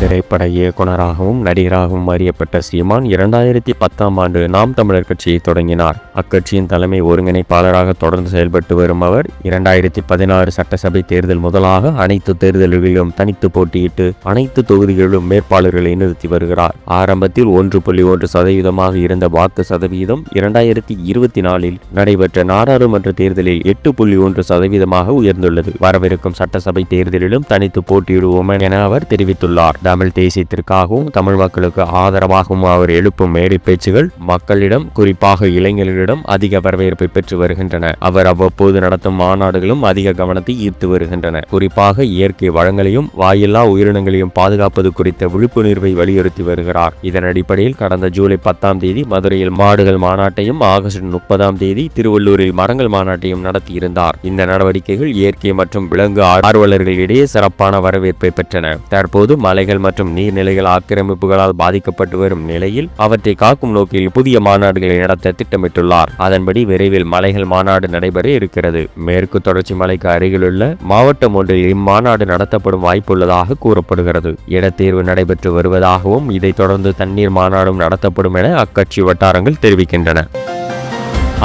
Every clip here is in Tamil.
திரைப்பட இயக்குனராகவும் நடிகராகவும் அறியப்பட்ட சீமான் 2010ஆம் ஆண்டு நாம் தமிழர் கட்சியை தொடங்கினார். அக்கட்சியின் தலைமை ஒருங்கிணைப்பாளராக தொடர்ந்து செயல்பட்டு வரும் அவர் 2016 சட்டசபை தேர்தல் முதலாக அனைத்து தேர்தல்களிலும் தனித்து போட்டியிட்டு அனைத்து தொகுதிகளிலும் வேட்பாளர்களை நிறுத்தி வருகிறார். ஆரம்பத்தில் 1.1% இருந்த வாக்கு சதவீதம் 2024இல் நடைபெற்ற நாடாளுமன்ற தேர்தலில் 8.1% உயர்ந்துள்ளது. வரவிருக்கும் சட்டசபை தேர்தலிலும் தனித்து போட்டியிடுவோம் என அவர் தெரிவித்துள்ளார். தமிழ் தேசியத்திற்காகவும் தமிழ் மக்களுக்கு ஆதரவாகவும் அவர் எழுப்பும் மேடை பேச்சுகள் மக்களிடம், குறிப்பாக இளைஞர்களிடம் அதிக வரவேற்பை பெற்று வருகின்றன. அவர் அவ்வப்போது நடத்தும் மாநாடுகளும் அதிக கவனத்தை ஈர்த்து வருகின்றன. குறிப்பாக இயற்கை வளங்களையும் வாயில்லா உயிரினங்களையும் பாதுகாப்பது குறித்த விழிப்புணர்வை வலியுறுத்தி வருகிறார். இதன் அடிப்படையில் கடந்த ஜூலை 10ஆம் தேதி மதுரையில் மாடுகள் மாநாட்டையும் ஆகஸ்ட் 30ஆம் தேதி திருவள்ளூரில் மரங்கள் மாநாட்டையும் நடத்தியிருந்தார். இந்த நடவடிக்கைகள் இயற்கை மற்றும் விலங்கு ஆர்வலர்களிடையே சிறப்பான வரவேற்பை பெற்றன. தற்போது மலைகள் மற்றும் நீர்நிலைகள் ஆக்கிரமிப்புகளால் பாதிக்கப்பட்டு வரும் நிலையில் அவற்றை காக்கும் நோக்கில் புதிய மாநாடுகளை நடத்த திட்டமிட்டுள்ளார். அதன்படி விரைவில் மலைகள் மாநாடு நடைபெற இருக்கிறது. மேற்கு தொடர்ச்சி மலைக்கு அருகிலுள்ள மாவட்டம் ஒன்றில் இம்மாநாடு நடத்தப்படும் வாய்ப்புள்ளதாக கூறப்படுகிறது. இடத்தேர்வு நடைபெற்று வருவதாகவும் இதைத் தொடர்ந்து தண்ணீர் மாநாடும் நடத்தப்படும் என அக்கட்சி வட்டாரங்கள் தெரிவிக்கின்றன.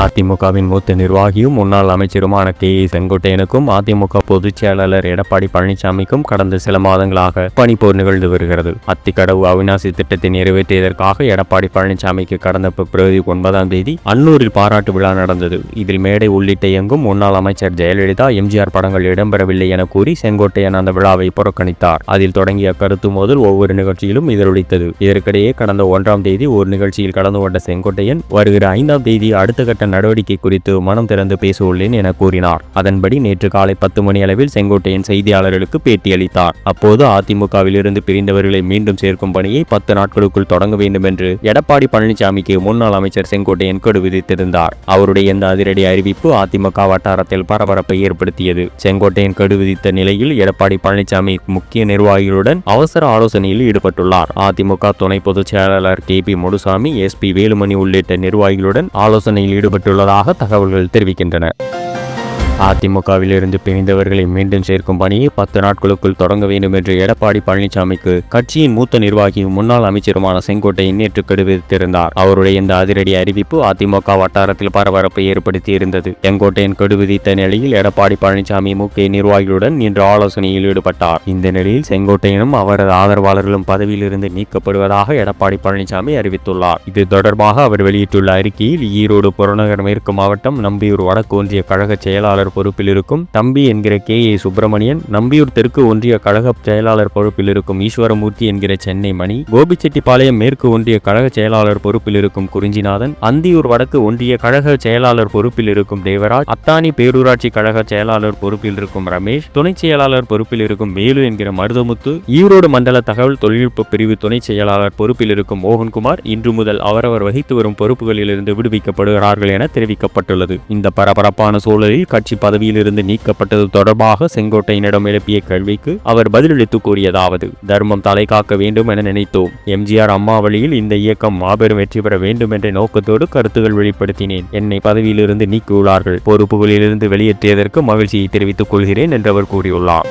அதிமுகவின் மூத்த நிர்வாகியும் முன்னாள் அமைச்சருமான செங்கோட்டையனுக்கும் அதிமுக பொதுச் செயலாளர் எடப்பாடி பழனிசாமிக்கும் கடந்த சில மாதங்களாக பணிப்போர் நிகழ்ந்து வருகிறது. அத்திக்கடவு அவிநாசி திட்டத்தை நிறைவேற்றியதற்காக எடப்பாடி பழனிசாமிக்கு கடந்த பிப்ரவரி 9ஆம் தேதி அன்னூரில் பாராட்டு விழா நடந்தது. இதில் மேடை உள்ளிட்ட எங்கும் முன்னாள் அமைச்சர் ஜெயலலிதா, எம்ஜிஆர் படங்கள் இடம்பெறவில்லை என கூறி செங்கோட்டையன் அந்த விழாவை புறக்கணித்தார். அதில் தொடங்கிய கருத்து மோதல் ஒவ்வொரு நிகழ்ச்சியிலும் எதிரொலித்தது. இதற்கிடையே கடந்த 1ஆம் தேதி ஒரு நிகழ்ச்சியில் கலந்து கொண்ட செங்கோட்டையன் வருகிற 5ஆம் தேதி அடுத்த கட்ட நடவடிக்கை குறித்து மனம் திறந்து பேச உள்ளேன் என கூறினார். அதன்படி நேற்று காலை 10 மணி அளவில் செங்கோட்டையன் செய்தியாளர்களுக்கு பேட்டியளித்தார். அப்போது அதிமுகவில் இருந்து பிரிந்தவர்களை மீண்டும் சேர்க்கும் பணியை 10 நாட்களுக்குள் தொடங்க வேண்டும் என்று எடப்பாடி பழனிசாமிக்கு முன்னாள் அமைச்சர் செங்கோட்டையன் கெடு விதித்திருந்தார். அவருடைய இந்த அதிரடி அறிவிப்பு அதிமுக வட்டாரத்தில் பரபரப்பை ஏற்படுத்தியது. செங்கோட்டையன் கெடு விதித்த நிலையில் எடப்பாடி பழனிசாமி முக்கிய நிர்வாகிகளுடன் அவசர ஆலோசனையில் ஈடுபட்டுள்ளார். அதிமுக துணை பொதுச் செயலாளர் KP முனுசாமி, SP வேலுமணி உள்ளிட்ட நிர்வாகிகளுடன் ஆலோசனையில் ஈடுபட்டுள்ளதாக தகவல்கள் தெரிவிக்கின்றன. அதிமுகவில் இருந்து பிரிந்தவர்களை மீண்டும் சேர்க்கும் பணியை 10 நாட்களுக்குள் தொடங்க வேண்டும் என்று எடப்பாடி பழனிசாமிக்கு கட்சியின் மூத்த நிர்வாகியும் முன்னாள் அமைச்சருமான செங்கோட்டையன் நேற்று கெடு விதித்திருந்தார். அவருடைய இந்த அதிரடி அறிவிப்பு அதிமுக வட்டாரத்தில் பரபரப்பை ஏற்படுத்தி இருந்தது. செங்கோட்டையன் கெடு விதித்த நிலையில் எடப்பாடி பழனிசாமி முக்கிய நிர்வாகிகளுடன் இன்று ஆலோசனையில் ஈடுபட்டார். இந்த நிலையில் செங்கோட்டையனும் அவரது ஆதரவாளர்களும் பதவியில் இருந்து நீக்கப்படுவதாக எடப்பாடி பழனிசாமி அறிவித்துள்ளார். இது தொடர்பாக அவர் வெளியிட்டுள்ள அறிக்கையில், ஈரோடு புறநகர் மேற்கு மாவட்டம் நம்பியூர் வடக்கு ஒன்றிய கழக செயலாளர் பொறுப்பில் இருக்கும் தம்பி என்கிற KA சுப்பிரமணியன், நம்பியூர் தெற்கு ஒன்றிய கழக செயலாளர் பொறுப்பில் இருக்கும் ஈஸ்வரமூர்த்தி என்கிற சென்னை மணி, கோபிச்செட்டிப்பாளையம் மேற்கு ஒன்றிய கழக செயலாளர் பொறுப்பில் இருக்கும் குறிஞ்சிநாதன், அந்தியூர் வடக்கு ஒன்றிய கழக செயலாளர் பொறுப்பில் இருக்கும் தேவராஜ், அத்தானி பேரூராட்சி கழக செயலாளர் பொறுப்பில் இருக்கும் ரமேஷ், துணை செயலாளர் பொறுப்பில் இருக்கும் வேலு என்கிற மருதமுத்து, ஈரோடு மண்டல தகவல் தொழில்நுட்ப பிரிவு துணை செயலாளர் பொறுப்பில் இருக்கும் மோகன்குமார் இன்று முதல் அவரவர் வகித்து வரும் பொறுப்புகளிலிருந்து விடுவிக்கப்படுகிறார்கள் என தெரிவிக்கப்பட்டுள்ளது. இந்த பரபரப்பான சூழலில் கட்சி பதவியிலிருந்து நீக்கப்பட்டது தொடர்பாக செங்கோட்டையனிடம் எழுப்பிய கேள்விக்கு அவர் பதிலளித்து கூறியதாவது: தர்மம் தலை காக்க வேண்டும் என நினைத்தோம். எம்ஜிஆர் அம்மா வழியில் இந்த இயக்கம் மாபெரும் வெற்றி பெற வேண்டும் என்ற நோக்கத்தோடு கருத்துகள் வெளிப்படுத்தினேன். என்னை பதவியிலிருந்து நீக்கியுள்ளார்கள். பொறுப்புகளிலிருந்து வெளியேற்றியதற்கு மகிழ்ச்சியை தெரிவித்துக் கொள்கிறேன் என்று அவர் கூறியுள்ளார்.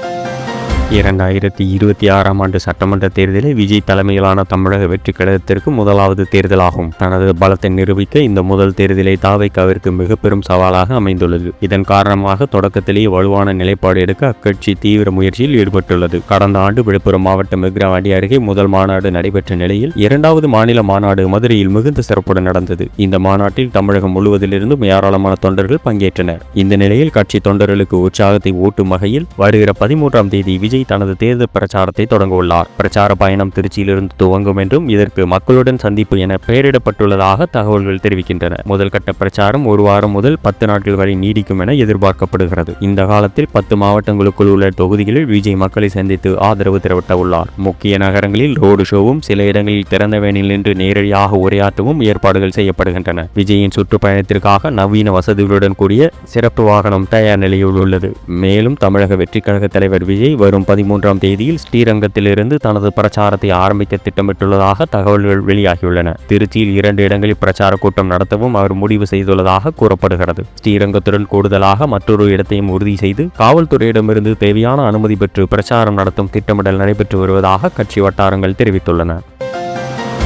2026ஆம் ஆண்டு சட்டமன்ற தேர்தலில் விஜய் தலைமையிலான தமிழக வெற்றி கழகத்திற்கு முதலாவது தேர்தலாகும். தனது பலத்தை நிரூபிக்க இந்த முதல் தேர்தலை தாவைக்காவிற்கு மிக பெரும் சவாலாக அமைந்துள்ளது. இதன் காரணமாக தொடக்கத்திலேயே வலுவான நிலைப்பாடு எடுக்க அக்கட்சி தீவிர முயற்சியில் ஈடுபட்டுள்ளது. கடந்த ஆண்டு விழுப்புரம் மாவட்டம் விக்கிரவாண்டி அருகே முதல் மாநாடு நடைபெற்ற நிலையில் 2வது மாநில மாநாடு மதுரையில் மிகுந்த சிறப்புடன் நடந்தது. இந்த மாநாட்டில் தமிழகம் முழுவதிலிருந்தும் ஏராளமான தொண்டர்கள் பங்கேற்றனர். இந்த நிலையில் கட்சி தொண்டர்களுக்கு உற்சாகத்தை ஊட்டும் வகையில் வருகிற 13ஆம் தேதி விஜய் தனது தேர்தல் பிரச்சாரத்தை தொடங்க உள்ளார். பிரச்சார பயணம் திருச்சியிலிருந்து துவங்கும் என்றும் இதற்கு மக்களுடன் சந்திப்பு என பெயரிடப்பட்டுள்ளதாக தகவல்கள் தெரிவிக்கின்றன. முதல் கட்ட பிரச்சாரம் 1 வாரம் முதல் 10 நாட்கள் வரை நீடிக்கும் என எதிர்பார்க்கப்படுகிறது. இந்த காலத்தில் 10 மாவட்டங்களுக்குள் உள்ள தொகுதிகளில் விஜய் மக்களை சந்தித்து ஆதரவு திரட்ட உள்ளார். முக்கிய நகரங்களில் ரோடு ஷோவும், சில இடங்களில் திறந்த வேனில் நின்று நேரடியாக உரையாற்றவும் ஏற்பாடுகள் செய்யப்படுகின்றன. விஜயின் சுற்றுப்பயணத்திற்காக நவீன வசதிகளுடன் கூடிய சிறப்பு வாகனம் தயார் நிலையில் உள்ளது. மேலும் தமிழக வெற்றி கழக தலைவர் விஜய் வரும் 13ஆம் தேதியில் ஸ்ரீரங்கத்திலிருந்து தனது பிரச்சாரத்தை ஆரம்பிக்க திட்டமிட்டுள்ளதாக தகவல்கள் வெளியாகியுள்ளன. திருச்சியில் 2 இடங்களில் பிரச்சார கூட்டம் நடத்தவும் அவர் முடிவு செய்துள்ளதாக கூறப்படுகிறது. ஸ்ரீரங்கத்துடன் கூடுதலாக மற்றொரு இடத்தையும் உறுதி செய்து காவல்துறையிடமிருந்து தேவையான அனுமதி பெற்று பிரச்சாரம் நடத்தும் திட்டமிடல் நடைபெற்று வருவதாக கட்சி வட்டாரங்கள் தெரிவித்துள்ளன.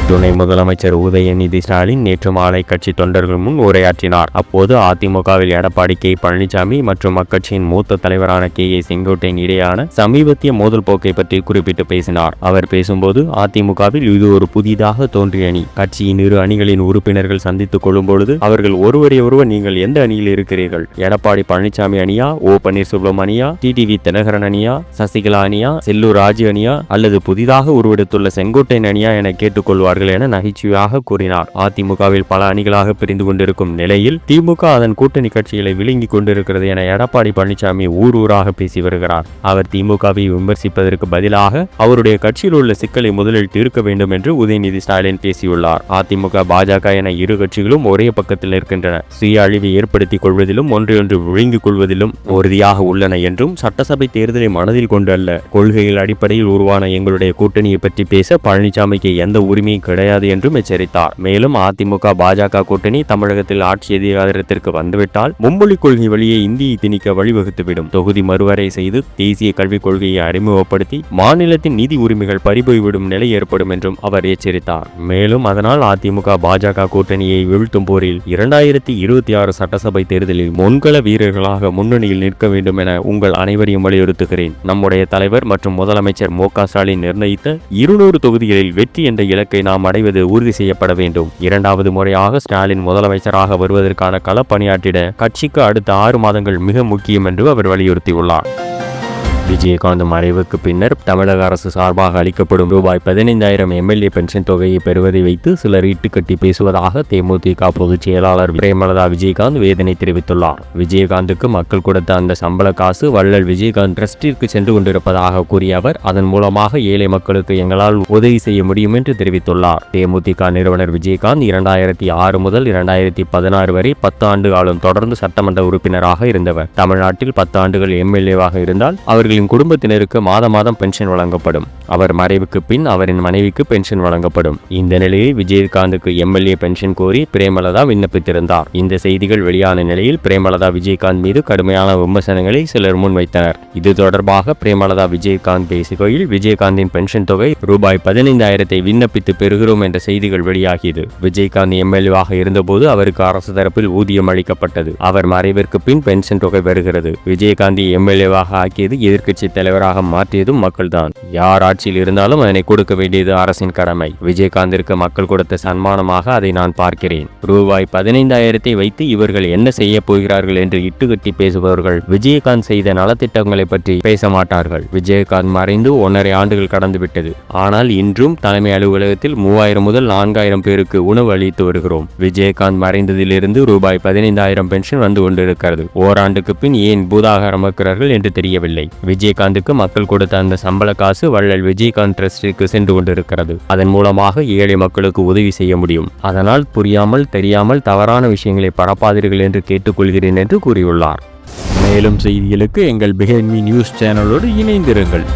துணை முதலமைச்சர் உதயநிதி ஸ்டாலின் நேற்று மாலை கட்சி தொண்டர்கள் முன் உரையாற்றினார். அப்போது அதிமுகவில் எடப்பாடி கே பழனிசாமி மற்றும் அக்கட்சியின் மூத்த தலைவரான KA செங்கோட்டையன் இடையான சமீபத்திய மோதல் போக்கை பற்றி குறிப்பிட்டு பேசினார். அவர் பேசும்போது, அதிமுகவில் இது ஒரு புதிதாக தோன்றிய அணி. கட்சியின் 2 அணிகளின் உறுப்பினர்கள் சந்தித்துக் கொள்ளும் பொழுது அவர்கள் ஒருவரை ஒருவர் நீங்கள் எந்த அணியில் இருக்கிறீர்கள், எடப்பாடி பழனிசாமி அணியா, O பன்னீர்செல்வம் அணியா, TTV தினகரன் அணியா, சசிகலா அணியா, செல்லூர் ராஜு அணியா அல்லது புதிதாக உருவெடுத்துள்ள செங்கோட்டையன் அணியா என கேட்டுக்கொள்வார்கள் என நகைச்சுவையாக கூறினார். அதிமுகவில் பல அணிகளாக பிரிந்து கொண்டிருக்கும் நிலையில் திமுக அதன் கூட்டணி கட்சிகளை விழுங்கிக் கொண்டிருக்கிறது என எடப்பாடி பழனிசாமி ஊராக பேசி வருகிறார். அவர் திமுகவை விமர்சிப்பதற்கு பதிலாக அவருடைய கட்சியில் உள்ள சிக்கலை முதலில் தீர்க்க வேண்டும் என்று உதயநிதி ஸ்டாலின் பேசியுள்ளார். அதிமுக பாஜக என 2 கட்சிகளும் ஒரே பக்கத்தில் இருக்கின்றன. சுய அழிவை ஏற்படுத்திக் கொள்வதிலும் ஒன்றையொன்று விழுங்கிக் கொள்வதிலும் உறுதியாக உள்ளன என்றும், சட்டசபை தேர்தலை மனதில் கொண்டு அல்ல, கொள்கைகள் அடிப்படையில் உருவான எங்களுடைய கூட்டணியை பற்றி பேச பழனிசாமிக்கு எந்த உரிமையும் கிடையாது என்றும் எச்சரித்தார். மேலும் அதிமுக பாஜக கூட்டணி தமிழகத்தில் ஆட்சி அதிகாரத்திற்கு வந்துவிட்டால் மும்மொழி கொள்கை வழியே இந்தியை திணிக்க வழிவகுத்துவிடும். தொகுதி மறுவரை செய்து தேசிய கல்விக் கொள்கையை அறிமுகப்படுத்தி மாநிலத்தின் நிதி உரிமைகள் பறிபோய்விடும் நிலை ஏற்படும் என்றும் அவர் எச்சரித்தார். மேலும் அதனால் அதிமுக பாஜக கூட்டணியை வீழ்த்தும் போரில் 2026 சட்டசபை தேர்தலில் முன்கள வீரர்களாக முன்னணியில் நிற்க வேண்டும் என உங்கள் அனைவரையும் வலியுறுத்துகிறேன். நம்முடைய தலைவர் மற்றும் முதலமைச்சர் மு.க. ஸ்டாலின் நிர்ணயித்த 200 தொகுதிகளில் வெற்றி என்ற இலக்கை நாம் அடைவது உறுதி செய்யப்பட வேண்டும். 2வது முறையாக ஸ்டாலின் முதலமைச்சராக வருவதற்கான களப்பணியாற்றிட கட்சிக்கு அடுத்த 6 மாதங்கள் மிக முக்கியம் என்று அவர் வலியுறுத்தியுள்ளார். விஜயகாந்த் மறைவுக்கு பின்னர் தமிழக அரசு சார்பாக அளிக்கப்படும் ரூபாய் 15,000 MLA பென்ஷன் தொகையை பெறுவதை வைத்து சிலர் இட்டுக்கட்டி பேசுவதாக தேமுதிக பொதுச் செயலாளர் பிரேமலதா விஜயகாந்த் வேதனை தெரிவித்துள்ளார். விஜயகாந்துக்கு மக்கள் கொடுத்த அந்த சம்பள காசு வள்ளல் விஜயகாந்த் ட்ரஸ்டிற்கு சென்று கொண்டிருப்பதாக கூறிய அவர், அதன் மூலமாக ஏழை மக்களுக்கு எங்களால் உதவி செய்ய முடியும் என்று தெரிவித்துள்ளார். தேமுதிக நிறுவனர் விஜயகாந்த் 2006 முதல் 2016 வரை 10 ஆண்டு காலம் தொடர்ந்து சட்டமன்ற உறுப்பினராக இருந்தவர். தமிழ்நாட்டில் 10 ஆண்டுகள் MLA-வாக இருந்தால் அவர்கள் குடும்பத்தினருக்கு மாதம் பென்ஷன் வழங்கப்படும். அவர் மறைவுக்கு பின் அவரின் மனைவிக்கு பென்ஷன் வழங்கப்படும். இந்த நிலையில் விஜயகாந்துக்கு MLA பென்ஷன் கோரி பிரேமலதா விண்ணப்பித்திருந்தார். இந்த செய்திகள் வெளியான நிலையில் பிரேமலதா விஜயகாந்த் மீது கடுமையான விமர்சனங்களை சிலர் முன்வைத்தனர். இது தொடர்பாக பிரேமலதா விஜயகாந்த் பேசுகையில், விஜயகாந்தின் பென்ஷன் தொகை ரூபாய் 15,000 விண்ணப்பித்து பெறுகிறோம் என்ற செய்திகள் வெளியாகியது. விஜயகாந்த் MLA-வாக இருந்தபோது அவருக்கு அரசு தரப்பில் ஊதியம் அளிக்கப்பட்டது. அவர் மறைவிற்கு பின் பென்ஷன் தொகை வருகிறது. விஜயகாந்தை MLA-வாக ஆக்கியது எதிர்க்கட்சி தலைவராக மாற்றியதும் மக்கள்தான். யார் ஆட்சியில் இருந்தாலும் அதனை கொடுக்க வேண்டியது அரசின் கடமை. விஜயகாந்திற்கு மக்கள் கொடுத்த சன்மானமாக அதை நான் பார்க்கிறேன். ரூபாய் 15,000 வைத்து இவர்கள் என்ன செய்ய போகிறார்கள் என்று இட்டுக்கட்டி பேசுபவர்கள் விஜயகாந்த் செய்த நலத்திட்டங்களை பற்றி பேச மாட்டார்கள். விஜயகாந்த் மறைந்து 1.5 ஆண்டுகள் கடந்துவிட்டது. ஆனால் இன்றும் தலைமை அலுவலகத்தில் 3000 முதல் 4000 பேருக்கு உணவு அளித்து வருகிறோம். விஜயகாந்த் மறைந்ததிலிருந்து ரூபாய் 15,000 பென்ஷன் வந்து கொண்டிருக்கிறது. ஓராண்டுக்கு பின் ஏன் பூதாகாரம் வைக்கிறார்கள் என்று தெரியவில்லை. விஜயகாந்துக்கு மக்கள் கொடுத்த அந்த சம்பள காசு வள்ளல் விஜயகாந்த் ட்ரஸ்டிற்கு சென்று கொண்டிருக்கிறது. அதன் மூலமாக ஏழை மக்களுக்கு உதவி செய்ய முடியும். அதனால் புரியாமல் தெரியாமல் தவறான விஷயங்களை பரப்பாதீர்கள் என்று கேட்டுக்கொள்கிறேன் என்று கூறியுள்ளார். மேலும் செய்திகளுக்கு எங்கள் பிஹைண்ட் மீ நியூஸ் சேனலோடு இணைந்திருங்கள்.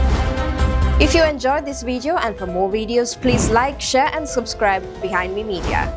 If you enjoyed this video and for more videos, please like, share and subscribe Behind Me Media.